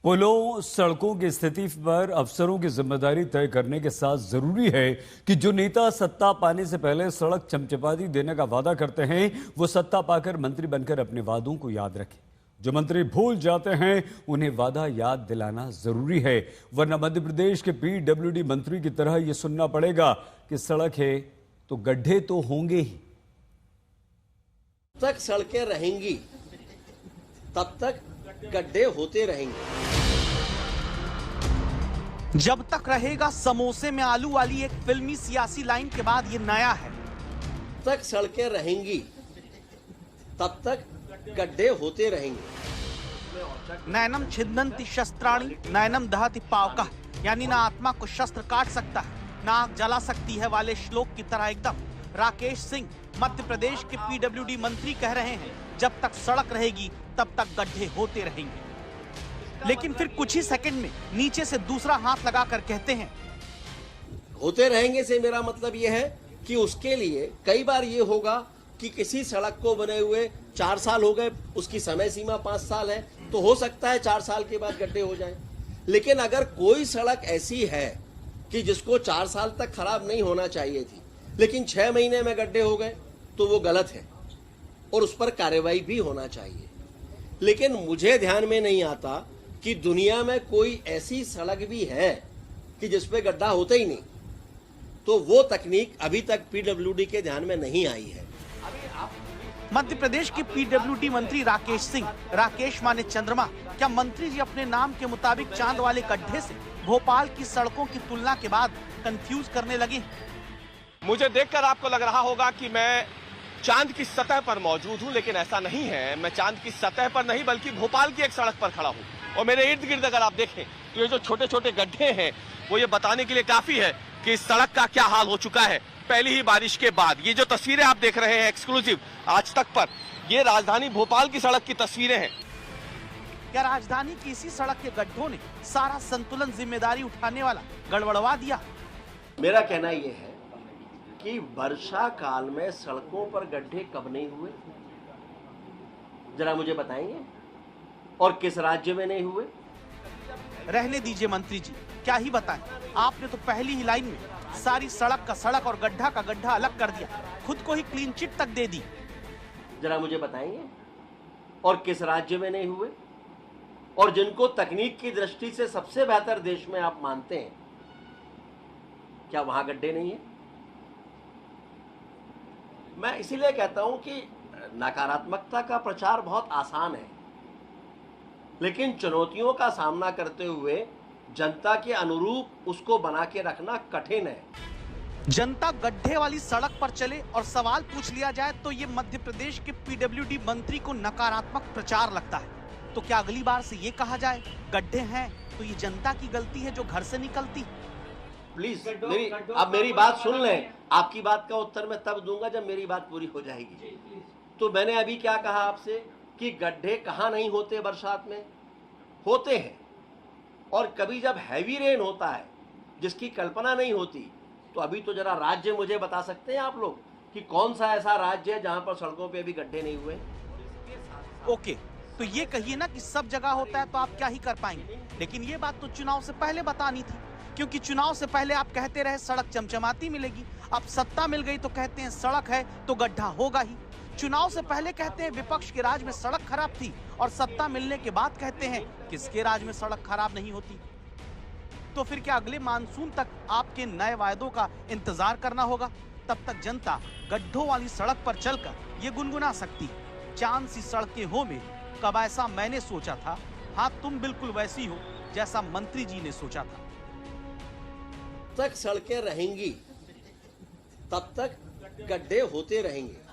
पुलों, सड़कों की स्थिति पर अफसरों की जिम्मेदारी तय करने के साथ जरूरी है कि जो नेता सत्ता पाने से पहले सड़क चमचमाती देने का वादा करते हैं, वो सत्ता पाकर मंत्री बनकर अपने वादों को याद रखें। जो मंत्री भूल जाते हैं, उन्हें वादा याद दिलाना जरूरी है, वरना मध्य प्रदेश के पीडब्ल्यूडी मंत्री की तरह यह सुनना पड़ेगा कि सड़क है तो गड्ढे तो होंगे ही। तक सड़कें रहेंगी तब तक गड्ढे होते रहेंगे। जब तक रहेगा समोसे में आलू वाली एक फिल्मी सियासी लाइन के बाद ये नया है। तक सड़कें रहेंगी तब तक गड्ढे होते रहेंगे। नैनम छिदन्ति शस्त्राणि नैनम दहति पावकः, यानी ना आत्मा को शस्त्र काट सकता है ना आग जला सकती है वाले श्लोक की तरह एकदम राकेश सिंह मध्य प्रदेश के पीडब्ल्यूडी मंत्री कह रहे हैं, जब तक सड़क रहेगी तब तक गड्ढे होते रहेंगे। लेकिन फिर कुछ ही सेकंड में नीचे से दूसरा हाथ लगाकर कहते हैं, होते रहेंगे से मेरा मतलब यह है कि उसके लिए कई बार ये होगा कि किसी सड़क को बने हुए 4 साल हो गए, उसकी समय सीमा 5 साल है, तो हो सकता है 4 साल के बाद गड्ढे हो जाएं। लेकिन अगर कोई सड़क ऐसी है कि जिसको 4 साल तक खराब नहीं होना चाहिए थी, लेकिन 6 महीने में गड्ढे हो गए, तो वो गलत है और उस पर कार्रवाई भी होना चाहिए। लेकिन मुझे ध्यान में नहीं आता कि दुनिया में कोई ऐसी सड़क भी है कि जिसपे गड्ढा होता ही नहीं, तो वो तकनीक अभी तक पीडब्ल्यूडी के ध्यान में नहीं आई है। मध्य प्रदेश के पीडब्ल्यूडी मंत्री राकेश सिंह, राकेश माने चंद्रमा, क्या मंत्री जी अपने नाम के मुताबिक चांद वाले गड्ढे से भोपाल की सड़कों की तुलना के बाद कंफ्यूज करने लगे? मुझे देखकर आपको लग रहा होगा कि मैं चांद की सतह पर मौजूद हूं, लेकिन ऐसा नहीं है। मैं चांद की सतह पर नहीं बल्कि भोपाल की एक सड़क पर खड़ा हूं और मेरे इर्द गिर्द अगर आप देखें तो ये जो छोटे छोटे गड्ढे हैं वो ये बताने के लिए काफी है कि इस सड़क का क्या हाल हो चुका है पहली ही बारिश के बाद। ये जो तस्वीरें आप देख रहे हैं एक्सक्लूसिव आज तक पर, ये राजधानी भोपाल की सड़क की तस्वीरें हैं। क्या राजधानी की इसी सड़क के गड्ढों ने सारा संतुलन जिम्मेदारी उठाने वाला गड़बड़वा दिया? मेरा कहना यह है कि वर्षा काल में सड़कों पर गड्ढे कब नहीं हुए, जरा मुझे बताएंगे, और किस राज्य में नहीं हुए? रहने दीजिए मंत्री जी, क्या ही बताएं, आपने तो पहली ही लाइन में सारी सड़क का सड़क और गड्ढा का गड्ढा अलग कर दिया, खुद को ही क्लीन चिट तक दे दी। जरा मुझे बताएंगे, और किस राज्य में नहीं हुए? और जिनको तकनीक की दृष्टि से सबसे बेहतर देश में आप मानते हैं, क्या वहां गड्ढे नहीं है? मैं इसीलिए कहता हूं कि नकारात्मकता का प्रचार बहुत आसान है, लेकिन चुनौतियों का सामना करते हुए जनता के अनुरूप उसको बना के रखना कठिन है। जनता गड्ढे वाली सड़क पर चले और सवाल पूछ लिया जाए तो ये मध्य प्रदेश के पीडब्ल्यूडी मंत्री को नकारात्मक प्रचार लगता है। तो क्या अगली बार से ये कहा जाए, गड्ढे हैं तो ये जनता की गलती है जो घर से निकलती? प्लीज आप मेरी बात सुन लें। आपकी बात का उत्तर मैं तब दूंगा जब मेरी बात पूरी हो जाएगी। तो मैंने अभी क्या कहा आपसे कि गड्ढे कहाँ नहीं होते, बरसात में होते हैं, और कभी जब हैवी रेन होता है जिसकी कल्पना नहीं होती, तो अभी तो जरा राज्य मुझे बता सकते हैं आप लोग कि कौन सा ऐसा राज्य है जहां पर सड़कों पे अभी गड्ढे नहीं हुए? ओके, तो ये कहिए ना कि सब जगह होता है तो आप क्या ही कर पाएंगे। लेकिन ये बात तो चुनाव से पहले बतानी थी, क्योंकि चुनाव से पहले आप कहते रहे सड़क चमचमाती मिलेगी, अब सत्ता मिल गई तो कहते हैं सड़क है तो गड्ढा होगा ही। चुनाव से पहले कहते हैं विपक्ष के राज में सड़क खराब थी, और सत्ता मिलने के बाद कहते हैं किसके राज में सड़क खराब नहीं होती। तो फिर क्या अगले मानसून तक आपके नए वायदों का इंतजार करना होगा? तब तक जनता गड्ढों वाली सड़क पर चलकर ये गुनगुना सकती, चांद सी सड़कें हो मेरी, कब ऐसा मैंने सोचा था, हाँ तुम बिल्कुल वैसी हो जैसा मंत्री जी ने सोचा था। तक सड़कें रहेंगी तब तक गड्ढे होते रहेंगे।